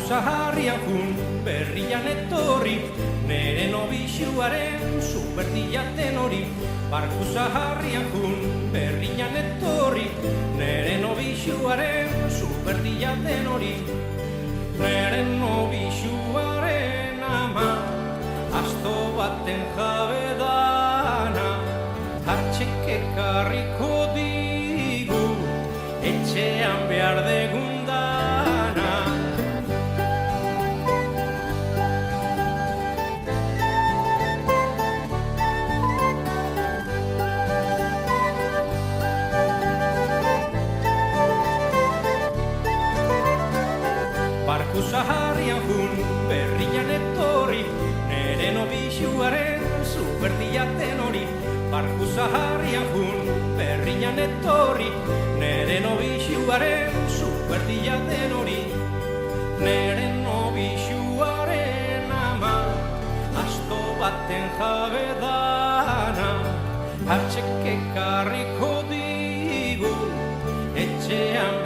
zaharrian jun berrian etorri, nere nobixuaren supertiaten hori. Barku zaharrian jun berrian etorri, nere nobixuaren supertiaten hori. Nere nobixuaren ama, asto baten jabe dana, hartxek ekarriko digu, etxean behar degun dana. Barku zaharrian jun berrian etorri, nere nobixuaren supertiaten hori. Barku zaharrian jun berrian etorri, nere nobixuaren supertiaten hori. Nere nobixuaren ama, asto baten jabe dana, hartxek ekarriko digu, etxean